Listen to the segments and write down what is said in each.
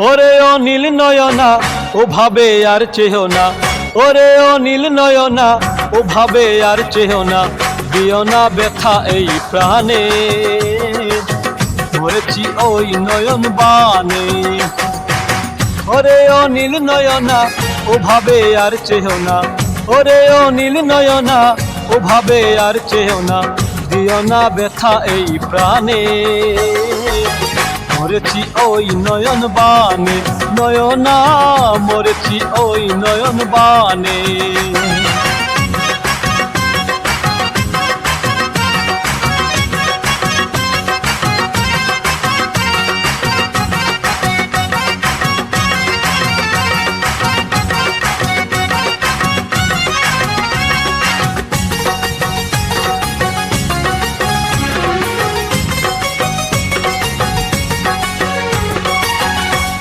ওরে ও নীল নয়না ওভাবে আর চেহো না, ওরে ও নীল নয়না ওভাবে আর চেহো না, দিও না ব্যথা এই প্রাণে, মরেছি ওই নয়ন বানে। ওরে ও নীল নয়না ওভাবে আর চেহো না, ওরে ও নীল নয়না ওভাবে আর চেহো না, দিও না ব্যথা এই প্রাণে, মরেছি ওই নয়ন বানে, নয়না মরেছি ওই নয়ন বানে।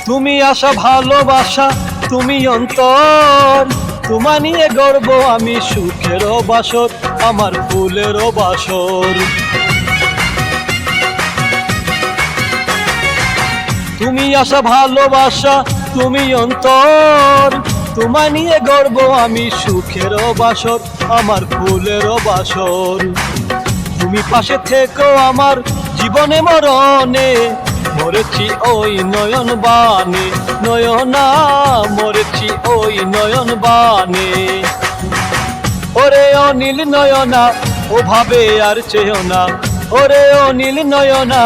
তুমি আশা ভালোবাসা তুমি অন্তর, তোমা নিয়ে গর্ব আমি সুখেরও বাসর, আমার ফুলেরও বাসর। তুমি আশা ভালোবাসা তুমি অন্তর, তোমা নিয়ে গর্ব আমি সুখেরও বাসর, আমার ফুলেরও বাসর। তুমি পাশে থেকো আমার জীবনে মরণে, মরেছি ওই নয়ন বানে, নয়না মরেছি ওই নয়ন বানে। ওরে ও নীল নয়না ওভাবে আর চেহো না, ওরে ও নীল নয়না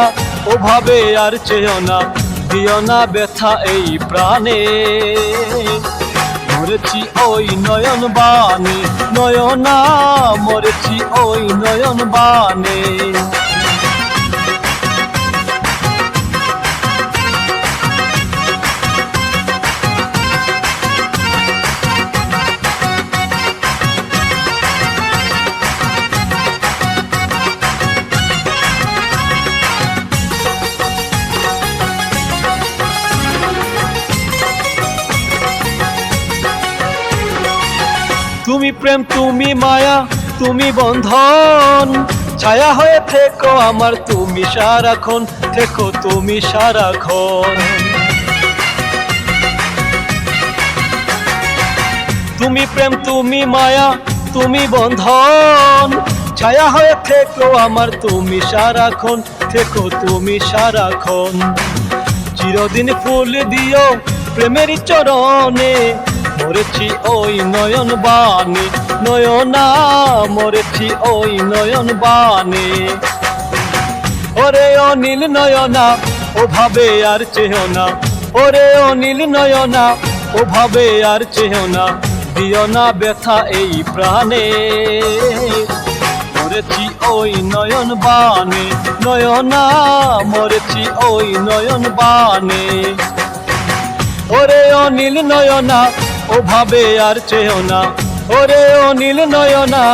ওভাবে আর চেহো না, দিও না ব্যথা এই প্রাণে, মরেছি ওই নয়ন বানে, নয়না মরেছি ওই নয়ন বানে। তুমি প্রেম তুমি মায়া তুমি বন্ধন, ছায়া হয়ে থেকো আমার তুমি সারাক্ষণ, থেকো তুমি সারাক্ষণ। তুমি প্রেম তুমি মায়া তুমি বন্ধন, ছায়া হয়ে থেকো আমার তুমি সারাক্ষণ, থেকো তুমি সারাক্ষণ। চিরদিন ফুল দিও প্রেমেরই চরণে, মরেছি ওই নয়ন বানে, নয়না মরেছি ওই নয়ন বানে। ওরে ও নীল নয়না ওভাবে আর চেহো না, ওরে ও নীল নয়না ওভাবে আর চেহো না, দিও না ব্যথা এই প্রাণে, মরেছি ওই নয়ন বানে, নয়না মরেছি ওই নয়ন বানে। ওরে ও নীল নয়না ওভাবে আর চেহো না, ওরে ও নীল নয়না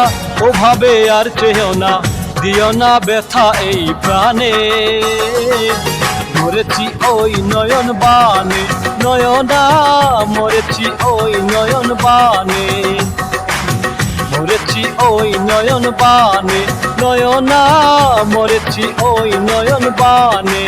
ওভাবে আর চেহো না, দিও না ব্যথা এই প্রাণে, মরেছি ওই নয়ন বানে, নয়না মরেছি ওই নয়ন বানে, মরেছি ওই নয়ন বানে, নয়না মরেছি ওই নয়ন বানে।